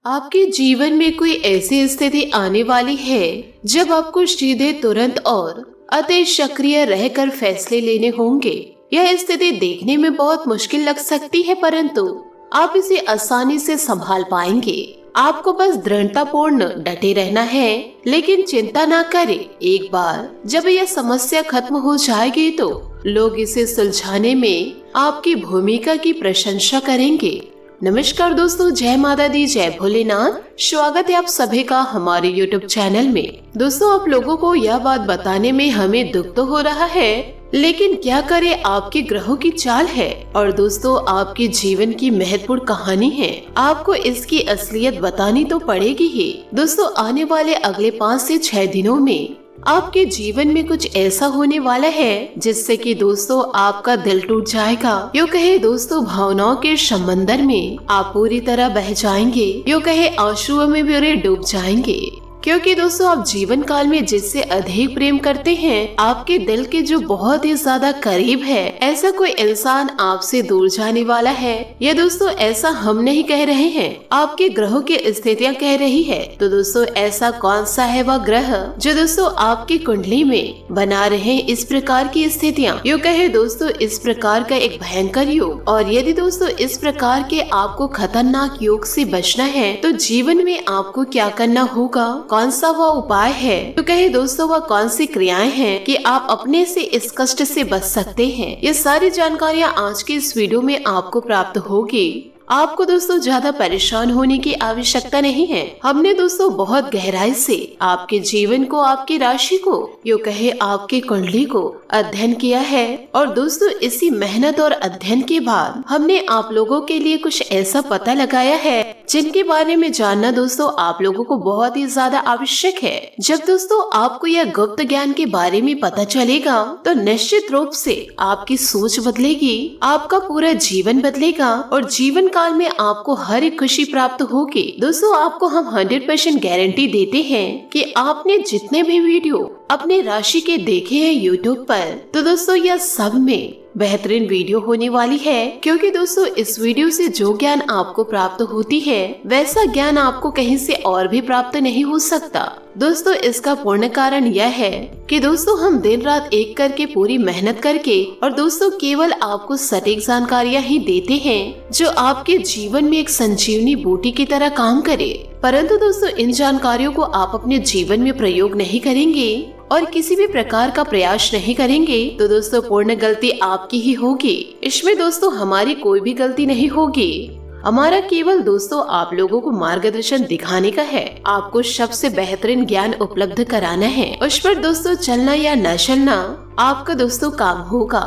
आपके जीवन में कोई ऐसी स्थिति आने वाली है जब आपको सीधे, तुरंत और अति सक्रिय रहकर फैसले लेने होंगे। यह स्थिति देखने में बहुत मुश्किल लग सकती है, परंतु आप इसे आसानी से संभाल पाएंगे। आपको बस दृढ़तापूर्ण डटे रहना है, लेकिन चिंता ना करें। एक बार जब यह समस्या खत्म हो जाएगी तो लोग इसे सुलझाने में आपकी भूमिका की प्रशंसा करेंगे। नमस्कार दोस्तों, जय माता दी, जय भोलेनाथ। स्वागत है आप सभी का हमारे YouTube चैनल में। दोस्तों, आप लोगों को यह बात बताने में हमें दुख तो हो रहा है, लेकिन क्या करें, आपके ग्रहों की चाल है और दोस्तों आपके जीवन की महत्वपूर्ण कहानी है। आपको इसकी असलियत बतानी तो पड़ेगी ही। दोस्तों, आने वाले अगले 5 से 6 दिनों में आपके जीवन में कुछ ऐसा होने वाला है जिससे कि दोस्तों आपका दिल टूट जाएगा। यूँ कहे दोस्तों, भावनाओं के समंदर में आप पूरी तरह बह जाएंगे। यूँ कहे आंसुओं में भी डूब जाएंगे, क्योंकि दोस्तों आप जीवन काल में जिससे अधिक प्रेम करते हैं, आपके दिल के जो बहुत ही ज्यादा करीब है, ऐसा कोई इंसान आपसे दूर जाने वाला है। ये दोस्तों ऐसा हम नहीं कह रहे हैं, आपके ग्रहों की स्थितियां कह रही है। तो दोस्तों ऐसा कौन सा है वह ग्रह जो दोस्तों आपकी कुंडली में बना रहे इस प्रकार की स्थितियां। यूँ कहे दोस्तों इस प्रकार का एक भयंकर योग, और यदि दोस्तों इस प्रकार के आपको खतरनाक योग से बचना है तो जीवन में आपको क्या करना होगा, कौन सा वह उपाय है, तो कहे दोस्तों वह कौन सी क्रियाएं हैं कि आप अपने से इस कष्ट से बच सकते हैं। ये सारी जानकारियां आज के इस वीडियो में आपको प्राप्त होगी। आपको दोस्तों ज्यादा परेशान होने की आवश्यकता नहीं है। हमने दोस्तों बहुत गहराई से आपके जीवन को, आपकी राशि को, यूँ कहे आपकी कुंडली को अध्ययन किया है, और दोस्तों इसी मेहनत और अध्ययन के बाद हमने आप लोगों के लिए कुछ ऐसा पता लगाया है जिनके बारे में जानना दोस्तों आप लोगों को बहुत ही ज्यादा आवश्यक है। जब दोस्तों आपको यह गुप्त ज्ञान के बारे में पता चलेगा तो निश्चित रूप से आपकी सोच बदलेगी, आपका पूरा जीवन बदलेगा और जीवन काल में आपको हर एक खुशी प्राप्त होगी। दोस्तों आपको हम 100% गारंटी देते हैं कि आपने जितने भी वीडियो अपने राशि के देखे हैं YouTube पर, तो दोस्तों यह सब में बेहतरीन वीडियो होने वाली है, क्योंकि दोस्तों इस वीडियो से जो ज्ञान आपको प्राप्त होती है वैसा ज्ञान आपको कहीं से और भी प्राप्त नहीं हो सकता। दोस्तों इसका पूर्ण कारण यह है कि दोस्तों हम दिन रात एक करके पूरी मेहनत करके और दोस्तों केवल आपको सटीक जानकारियाँ ही देते हैं जो आपके जीवन में एक संजीवनी बूटी की तरह काम करे। परंतु दोस्तों इन जानकारियों को आप अपने जीवन में प्रयोग नहीं करेंगे और किसी भी प्रकार का प्रयास नहीं करेंगे तो दोस्तों पूर्ण गलती आपकी ही होगी। इसमें दोस्तों हमारी कोई भी गलती नहीं होगी। हमारा केवल दोस्तों आप लोगों को मार्गदर्शन दिखाने का है, आपको सबसे बेहतरीन ज्ञान उपलब्ध कराना है। उस पर दोस्तों चलना या न चलना आपका दोस्तों काम होगा।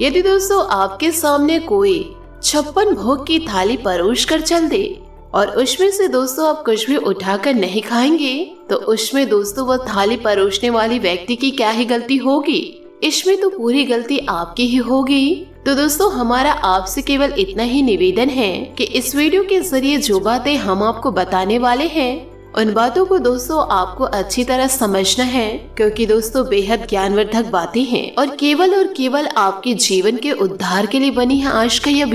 यदि दोस्तों आपके सामने कोई 56 भोग की थाली परोस कर चल दे और उसमें से दोस्तों आप कुछ भी उठाकर नहीं खाएंगे, तो उसमें दोस्तों वह थाली परोसने वाली व्यक्ति की क्या ही गलती होगी। इसमें तो पूरी गलती आपकी ही होगी। तो दोस्तों हमारा आपसे केवल इतना ही निवेदन है कि इस वीडियो के जरिए जो बातें हम आपको बताने वाले हैं उन बातों को दोस्तों आपको अच्छी तरह समझना है, क्योंकि दोस्तों बेहद ज्ञानवर्धक बातें हैं और केवल आपके जीवन के उद्धार के लिए बनी है आज का यह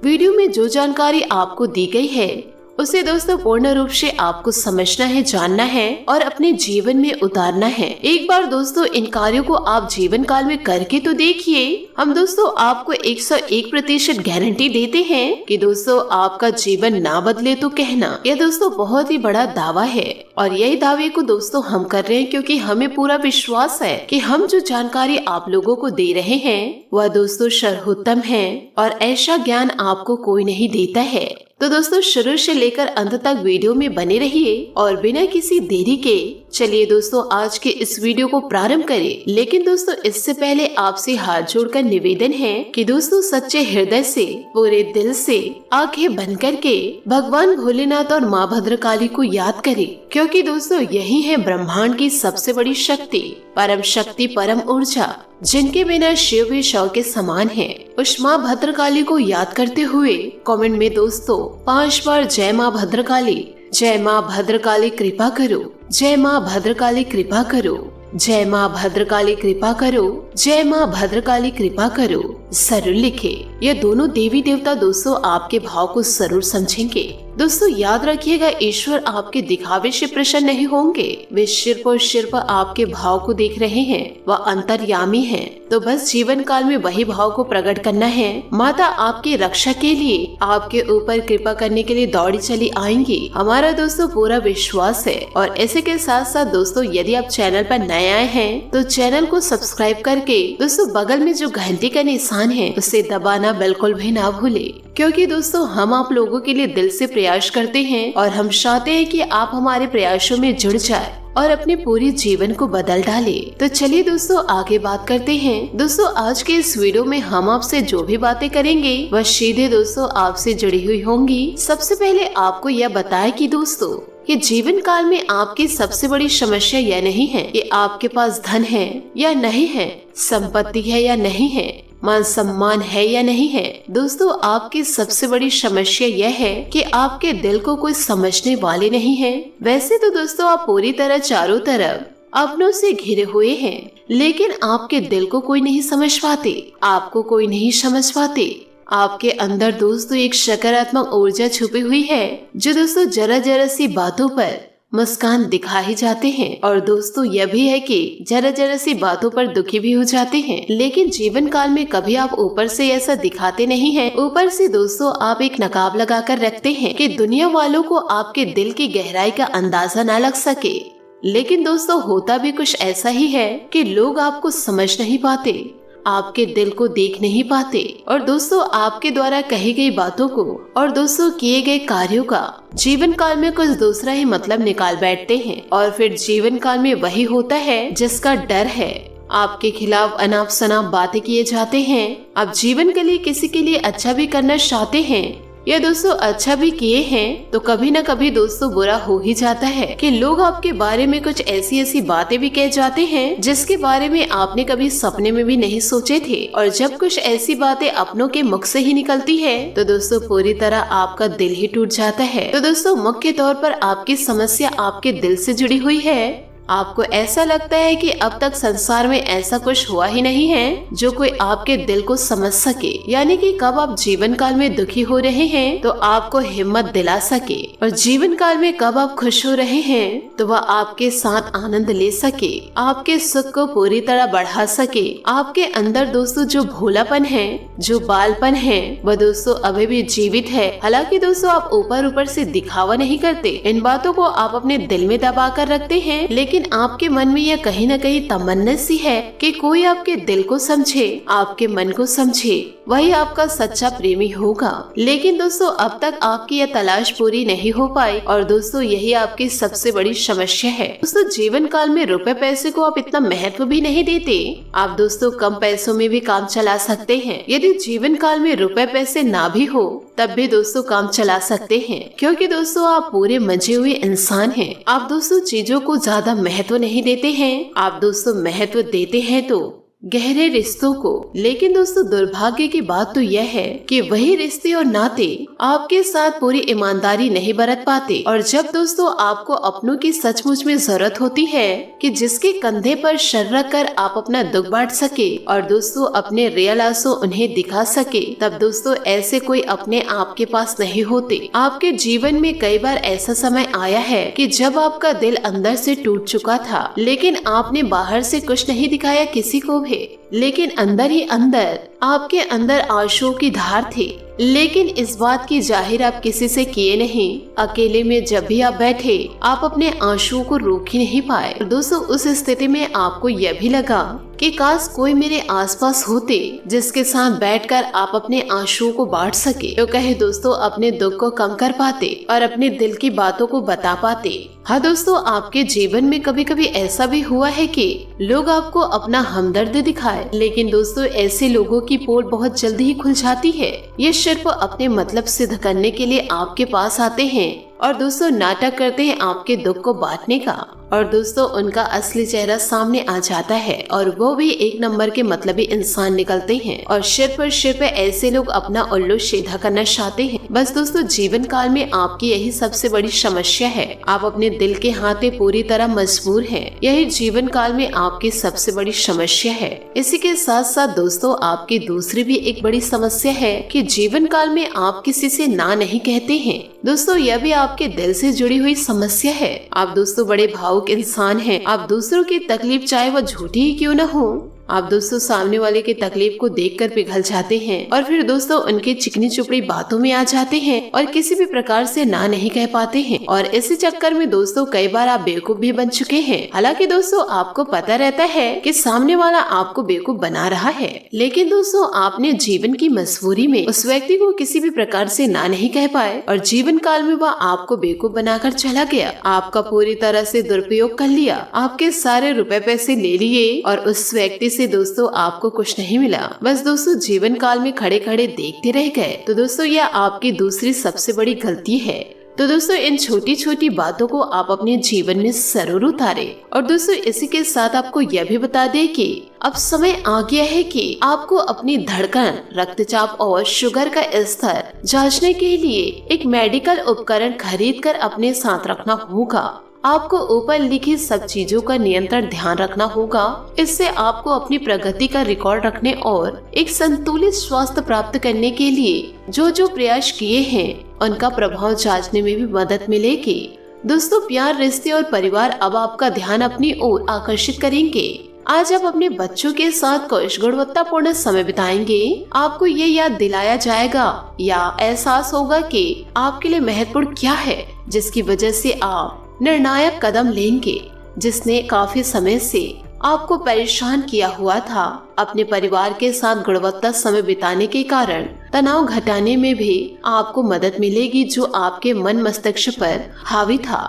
वीडियो में जो जानकारी आपको दी गई है उसे दोस्तों पूर्ण रूप से आपको समझना है, जानना है और अपने जीवन में उतारना है। एक बार दोस्तों इन कार्यों को आप जीवन काल में करके तो देखिए। हम दोस्तों आपको 101% गारंटी देते हैं कि दोस्तों आपका जीवन ना बदले तो कहना। यह दोस्तों बहुत ही बड़ा दावा है और यही दावे को दोस्तों हम कर रहे हैं क्योंकि हमें पूरा विश्वास है कि हम जो जानकारी आप लोगों को दे रहे हैं वह दोस्तों सर्वोत्तम है और ऐसा ज्ञान आपको कोई नहीं देता है। तो दोस्तों शुरू से लेकर अंत तक वीडियो में बने रहिए और बिना किसी देरी के चलिए दोस्तों आज के इस वीडियो को प्रारंभ करें। लेकिन दोस्तों इससे पहले आपसे हाथ जोड़कर निवेदन है कि दोस्तों सच्चे हृदय से, पूरे दिल से आंखें बंद करके भगवान भोलेनाथ और माँ भद्रकाली को याद करें, क्योंकि दोस्तों यही है ब्रह्मांड की सबसे बड़ी शक्ति, परम ऊर्जा, जिनके बिना शिव भी शव के समान है। उस माँ भद्रकाली को याद करते हुए कमेंट में दोस्तों 5 बार जय माँ भद्रकाली, जय माँ भद्रकाली कृपा करो, जय माँ भद्रकाली कृपा करो, जय माँ भद्रकाली कृपा करो, जय माँ भद्रकाली कृपा करो जरूर लिखे। ये दोनों देवी देवता दोस्तों आपके भाव को जरूर समझेंगे दोस्तों याद रखिएगा, ईश्वर आपके दिखावे से प्रसन्न नहीं होंगे। वे सिर्फ और सिर्फ आपके भाव को देख रहे हैं। वह अंतर्यामी हैं। तो बस जीवन काल में वही भाव को प्रकट करना है। माता आपकी रक्षा के लिए, आपके ऊपर कृपा करने के लिए दौड़ी चली आएंगी, हमारा दोस्तों पूरा विश्वास है। और ऐसे के साथ साथ दोस्तों, यदि आप चैनल पर नए आए हैं तो चैनल को सब्सक्राइब करके दोस्तों बगल में जो घंटी का निशान है उसे दबाना बिल्कुल भी ना भूले, क्योंकि दोस्तों हम आप लोगों के लिए दिल से प्रयास करते हैं और हम चाहते हैं कि आप हमारे प्रयासों में जुड़ जाए और अपने पूरे जीवन को बदल डाले। तो चलिए दोस्तों आगे बात करते हैं। दोस्तों आज के इस वीडियो में हम आपसे जो भी बातें करेंगे वह सीधे दोस्तों आपसे जुड़ी हुई होंगी। सबसे पहले आपको यह बताएं कि दोस्तों कि जीवन काल में आपकी सबसे बड़ी समस्या यह नहीं है कि आपके पास धन है या नहीं है, संपत्ति है या नहीं है, मान सम्मान है या नहीं है। दोस्तों आपकी सबसे बड़ी समस्या यह है कि आपके दिल को कोई समझने वाले नहीं है। वैसे तो दोस्तों आप पूरी तरह चारों तरफ अपनों से घिरे हुए हैं, लेकिन आपके दिल को कोई नहीं समझ पाते, आपको कोई नहीं समझ पाते। आपके अंदर दोस्तों एक सकारात्मक ऊर्जा छुपी हुई है जो दोस्तों जरा जरा सी बातों पर मुस्कान दिखा ही जाते हैं। और दोस्तों यह भी है कि जरा जरा सी बातों पर दुखी भी हो जाते हैं, लेकिन जीवन काल में कभी आप ऊपर से ऐसा दिखाते नहीं हैं। ऊपर से दोस्तों आप एक नकाब लगाकर रखते हैं कि दुनिया वालों को आपके दिल की गहराई का अंदाजा न लग सके। लेकिन दोस्तों होता भी कुछ ऐसा ही है कि लोग आपको समझ नहीं पाते, आपके दिल को देख नहीं पाते और दोस्तों आपके द्वारा कही गई बातों को और दोस्तों किए गए कार्यों का जीवन काल में कुछ दूसरा ही मतलब निकाल बैठते हैं। और फिर जीवन काल में वही होता है जिसका डर है। आपके खिलाफ अनाप शनाप बातें किए जाते हैं। आप जीवन के लिए किसी के लिए अच्छा भी करना चाहते हैं या दोस्तों अच्छा भी किए हैं तो कभी न कभी दोस्तों बुरा हो ही जाता है कि लोग आपके बारे में कुछ ऐसी ऐसी बातें भी कह जाते हैं जिसके बारे में आपने कभी सपने में भी नहीं सोचे थे। और जब कुछ ऐसी बातें अपनों के मुख से ही निकलती है तो दोस्तों पूरी तरह आपका दिल ही टूट जाता है। तो दोस्तों मुख्य तौर पर आपकी समस्या आपके दिल से जुड़ी हुई है। आपको ऐसा लगता है कि अब तक संसार में ऐसा कुछ हुआ ही नहीं है जो कोई आपके दिल को समझ सके, यानी कि कब आप जीवन काल में दुखी हो रहे हैं तो आपको हिम्मत दिला सके, और जीवन काल में कब आप खुश हो रहे हैं तो वह आपके साथ आनंद ले सके, आपके सुख को पूरी तरह बढ़ा सके। आपके अंदर दोस्तों जो भोलापन है, जो बालपन है, वह दोस्तों अभी भी जीवित है। हालांकि दोस्तों आप ऊपर ऊपर से दिखावा नहीं करते, इन बातों को आप अपने दिल में दबा कर रखते हैं, लेकिन आपके मन में यह कहीं न कहीं तमन्ना सी है कि कोई आपके दिल को समझे, आपके मन को समझे, वही आपका सच्चा प्रेमी होगा। लेकिन दोस्तों अब तक आपकी यह तलाश पूरी नहीं हो पाई और दोस्तों यही आपकी सबसे बड़ी समस्या है। दोस्तों जीवन काल में रुपए पैसे को आप इतना महत्व भी नहीं देते। आप दोस्तों कम पैसों में भी काम चला सकते हैं। यदि जीवन काल में रुपए पैसे ना भी हो तब भी दोस्तों काम चला सकते हैं, क्योंकि दोस्तों आप पूरे मजे हुए इंसान हैं। आप दोस्तों चीजों को ज्यादा महत्व नहीं देते हैं, आप दोस्तों महत्व देते हैं तो गहरे रिश्तों को। लेकिन दोस्तों दुर्भाग्य की बात तो यह है कि वही रिश्ते और नाते आपके साथ पूरी ईमानदारी नहीं बरत पाते। और जब दोस्तों आपको अपनों की सचमुच में जरूरत होती है कि जिसके कंधे पर सर रख कर आप अपना दुख बांट सके और दोस्तों अपने रियल आंसू उन्हें दिखा सके, तब दोस्तों ऐसे कोई अपने आपके पास नहीं होते। आपके जीवन में कई बार ऐसा समय आया है कि जब आपका दिल अंदर से टूट चुका था, लेकिन आपने बाहर से कुछ नहीं दिखाया किसी को भी, लेकिन अंदर ही अंदर आपके अंदर आंसुओं की धार थी। लेकिन इस बात की जाहिर आप किसी से किए नहीं। अकेले में जब भी आप बैठे आप अपने आंसुओं को रोक ही नहीं पाए। दोस्तों उस स्थिति में आपको यह भी लगा कि काश कोई मेरे आसपास होते जिसके साथ बैठकर आप अपने आंसुओं को बांट सके, तो कहे दोस्तों अपने दुख को कम कर पाते और अपने दिल की बातों को बता पाते। हाँ दोस्तों आपके जीवन में कभी कभी ऐसा भी हुआ है कि लोग आपको अपना हमदर्द दिखाए, लेकिन दोस्तों ऐसे लोगों की पोल बहुत जल्दी ही खुल जाती है। ये सिर्फ अपने मतलब सिद्ध करने के लिए आपके पास आते हैं और दोस्तों नाटक करते हैं आपके दुख को बांटने का, और दोस्तों उनका असली चेहरा सामने आ जाता है और वो भी एक नंबर के मतलबी इंसान निकलते हैं। और सिर्फ ऐसे लोग अपना उल्लू सीधा करना चाहते हैं। बस दोस्तों जीवन काल में आपकी यही सबसे बड़ी समस्या है। आप अपने दिल के हाथे पूरी तरह मजबूर हैं। यही जीवन काल में आपकी सबसे बड़ी समस्या है। इसी के साथ साथ दोस्तों आपकी दूसरी भी एक बड़ी समस्या है कि जीवन काल में आप किसी से ना नहीं कहते हैं, दोस्तों यह भी आपके दिल से जुड़ी हुई समस्या है। आप दोस्तों बड़े भावुक इंसान हैं। आप दूसरों की तकलीफ चाहे वो झूठी ही क्यों न हो, आप दोस्तों सामने वाले की तकलीफ को देखकर पिघल जाते हैं और फिर दोस्तों उनके चिकनी चुपड़ी बातों में आ जाते हैं और किसी भी प्रकार से ना नहीं कह पाते हैं। और इसी चक्कर में दोस्तों कई बार आप बेवकूफ भी बन चुके हैं। हालांकि दोस्तों आपको पता रहता है कि सामने वाला आपको बेवकूफ बना रहा है, लेकिन दोस्तों आपने जीवन की मजबूरी में उस व्यक्ति को किसी भी प्रकार से ना नहीं कह पाए और जीवन काल में वह आपको बेवकूफ बनाकर चला गया। आपका पूरी तरह से दुरुपयोग कर लिया, आपके सारे रुपए पैसे ले लिए और उस व्यक्ति से दोस्तों आपको कुछ नहीं मिला। बस दोस्तों जीवन काल में खड़े खड़े देखते रह गए। तो दोस्तों यह आपकी दूसरी सबसे बड़ी गलती है। तो दोस्तों इन छोटी छोटी बातों को आप अपने जीवन में जरूर उतारें। और दोस्तों इसी के साथ आपको यह भी बता दें कि अब समय आ गया है कि आपको अपनी धड़कन, रक्तचाप और शुगर का स्तर जांचने के लिए एक मेडिकल उपकरण खरीद कर अपने साथ रखना होगा। आपको ऊपर लिखी सब चीजों का नियंत्रण ध्यान रखना होगा। इससे आपको अपनी प्रगति का रिकॉर्ड रखने और एक संतुलित स्वास्थ्य प्राप्त करने के लिए जो जो प्रयास किए हैं उनका प्रभाव जांचने में भी मदद मिलेगी। दोस्तों प्यार, रिश्ते और परिवार अब आपका ध्यान अपनी ओर आकर्षित करेंगे। आज आप अपने बच्चों के साथ कुछ गुणवत्तापूर्ण समय बिताएंगे। आपको ये याद दिलाया जाएगा या एहसास होगा कि आपके लिए महत्वपूर्ण क्या है, जिसकी वजह से आप निर्णायक कदम लेंगे जिसने काफी समय से आपको परेशान किया हुआ था। अपने परिवार के साथ गुणवत्ता समय बिताने के कारण तनाव घटाने में भी आपको मदद मिलेगी जो आपके मन मस्तिष्क पर हावी था।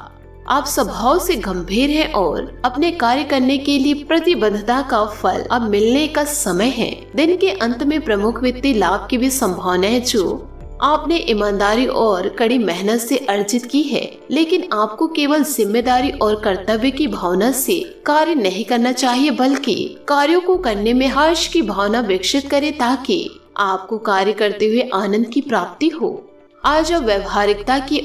आप स्वभाव से गंभीर हैं और अपने कार्य करने के लिए प्रतिबद्धता का फल अब मिलने का समय है। दिन के अंत में प्रमुख वित्तीय लाभ की भी संभावना है जो आपने ईमानदारी और कड़ी मेहनत से अर्जित की है, लेकिन आपको केवल जिम्मेदारी और कर्तव्य की भावना से कार्य नहीं करना चाहिए, बल्कि कार्यों को करने में हर्ष की भावना विकसित करें ताकि आपको कार्य करते हुए आनंद की प्राप्ति हो। आज आप व्यवहारिकता की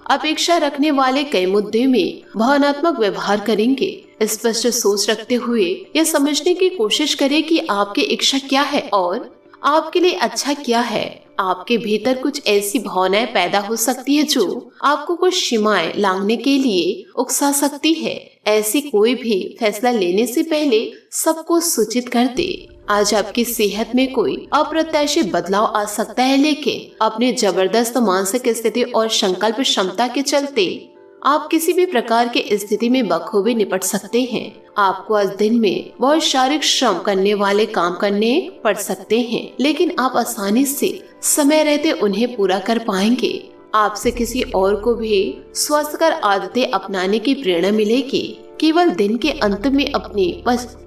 अपेक्षा रखने वाले कई मुद्दे में भावनात्मक व्यवहार करेंगे। स्पष्ट सोच रखते हुए यह समझने की कोशिश करें कि आपकी इच्छा क्या है और आपके लिए अच्छा क्या है। आपके भीतर कुछ ऐसी भावनाएं पैदा हो सकती है जो आपको कुछ सीमाएं लांघने के लिए उकसा सकती है। ऐसी कोई भी फैसला लेने से पहले सबको सूचित कर दे। आज आपकी सेहत में कोई अप्रत्याशित बदलाव आ सकता है, लेकिन अपनी जबरदस्त मानसिक स्थिति और संकल्प क्षमता के चलते आप किसी भी प्रकार की स्थिति में बखूबी निपट सकते हैं। आपको आज दिन में बहुत शारीरिक श्रम करने वाले काम करने पड़ सकते हैं, लेकिन आप आसानी से समय रहते उन्हें पूरा कर पाएंगे। आपसे किसी और को भी स्वस्थकर आदतें अपनाने की प्रेरणा मिलेगी। केवल दिन के अंत में अपनी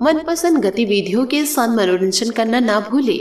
मनपसंद गतिविधियों के साथ मनोरंजन करना ना भूले।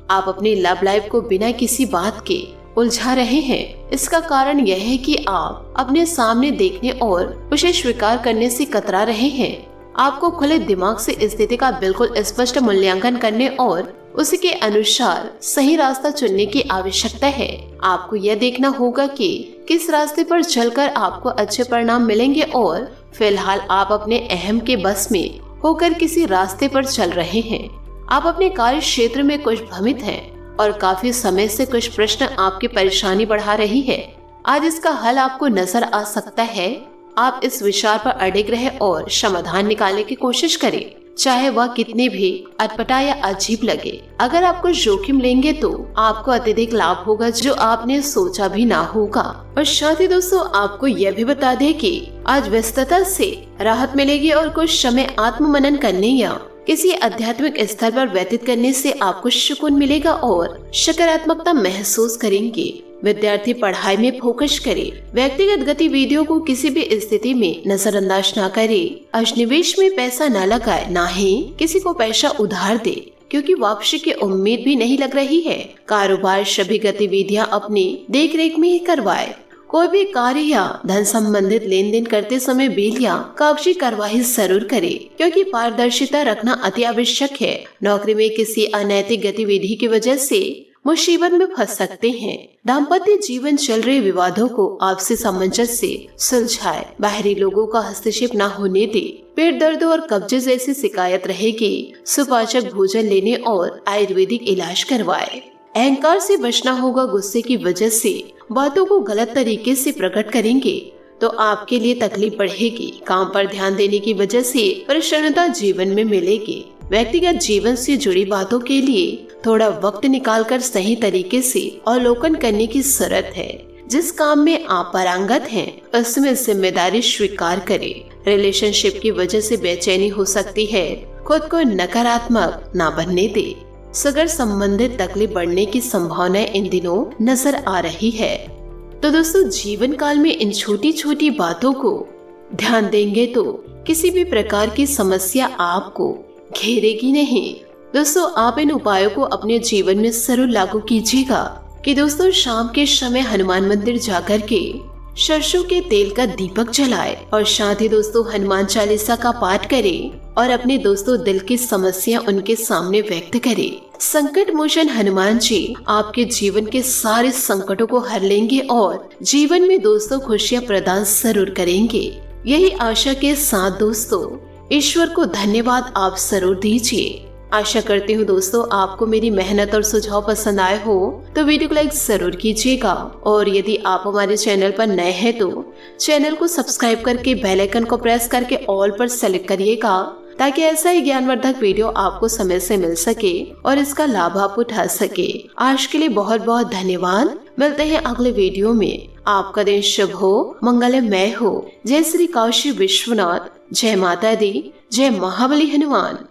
आप अपनी लव लाइफ को बिना किसी बात के उलझा रहे हैं। इसका कारण यह है कि आप अपने सामने देखने और उसे स्वीकार करने से कतरा रहे हैं। आपको खुले दिमाग से स्थिति का बिल्कुल स्पष्ट मूल्यांकन करने और उसके अनुसार सही रास्ता चुनने की आवश्यकता है। आपको यह देखना होगा कि किस रास्ते पर चलकर आपको अच्छे परिणाम मिलेंगे और फिलहाल आप अपने अहम के बस में होकर किसी रास्ते पर चल रहे हैं। आप अपने कार्य क्षेत्र में कुछ भ्रमित हैं और काफी समय से कुछ प्रश्न आपकी परेशानी बढ़ा रही है। आज इसका हल आपको नजर आ सकता है। आप इस विचार पर अड़िग रहे और समाधान निकालने की कोशिश करें, चाहे वह कितने भी अटपटा या अजीब लगे। अगर आप कुछ जोखिम लेंगे तो आपको अत्यधिक लाभ होगा जो आपने सोचा भी ना होगा। और साथ ही दोस्तों आपको यह भी बता दें कि आज व्यस्तता से राहत मिलेगी और कुछ समय आत्म मनन करने या किसी आध्यात्मिक स्थल पर व्यतीत करने से आपको सुकून मिलेगा और सकारात्मकता महसूस करेंगे। विद्यार्थी पढ़ाई में फोकस करे, व्यक्तिगत गतिविधियों को किसी भी स्थिति में नजरअंदाज न करे, आज निवेश में पैसा न लगाए, न ही किसी को पैसा उधार दे क्योंकि वापसी की उम्मीद भी नहीं लग रही है। कारोबार सभी गतिविधियां अपनी देखरेख में ही करवाए। कोई भी कार्य या धन संबंधित लेन देन करते समय बिल या कागजी कार्यवाही जरूर करे क्योंकि पारदर्शिता रखना अति आवश्यक है। नौकरी में किसी अनैतिक गतिविधि की वजह से मुसीबत में फंस सकते हैं। दाम्पत्य जीवन चल रहे विवादों को आपसी सामंजस्य से सुलझाए। बाहरी लोगों का हस्तक्षेप न होने दे। पेट दर्द और कब्जे जैसी शिकायत रहेगी, सुपाचक भोजन लेने और आयुर्वेदिक इलाज करवाए। अहंकार से बचना होगा। गुस्से की वजह से बातों को गलत तरीके से प्रकट करेंगे तो आपके लिए तकलीफ बढ़ेगी। काम पर ध्यान देने की वजह से प्रसन्नता जीवन में मिलेगी। व्यक्तिगत जीवन से जुड़ी बातों के लिए थोड़ा वक्त निकालकर सही तरीके से अवलोकन करने की जरूरत है। जिस काम में आप पारंगत हैं उसमें जिम्मेदारी स्वीकार करें। रिलेशनशिप की वजह से बेचैनी हो सकती है, खुद को नकारात्मक ना बनने दे। सगर संबंधित तकलीफ बढ़ने की संभावना इन दिनों नजर आ रही है। तो दोस्तों, जीवन काल में इन छोटी छोटी बातों को ध्यान देंगे तो किसी भी प्रकार की समस्या आपको घेरेगी नहीं। दोस्तों, आप इन उपायों को अपने जीवन में जरूर लागू कीजिएगा कि दोस्तों शाम के समय हनुमान मंदिर जाकर के सरसों के तेल का दीपक जलाए और साथ ही दोस्तों हनुमान चालीसा का पाठ करें और अपने दोस्तों दिल की समस्या उनके सामने व्यक्त करें। संकट मोचन हनुमान जी आपके जीवन के सारे संकटों को हर लेंगे और जीवन में दोस्तों खुशियां प्रदान जरूर करेंगे। यही आशा के साथ दोस्तों ईश्वर को धन्यवाद आप जरूर दीजिए। आशा करती हूँ दोस्तों आपको मेरी मेहनत और सुझाव पसंद आए हो तो वीडियो को लाइक जरूर कीजिएगा और यदि आप हमारे चैनल पर नए हैं तो चैनल को सब्सक्राइब करके बेल आइकन को प्रेस करके ऑल पर सेलेक्ट करिएगा ताकि ऐसा ही ज्ञानवर्धक वीडियो आपको समय से मिल सके और इसका लाभ आप उठा सके। आज के लिए बहुत बहुत धन्यवाद। मिलते हैं अगले वीडियो में। आपका दिन शुभ हो, मंगलमय हो। जय श्री काशी विश्वनाथ, जय माता दी, जय महाबली हनुमान।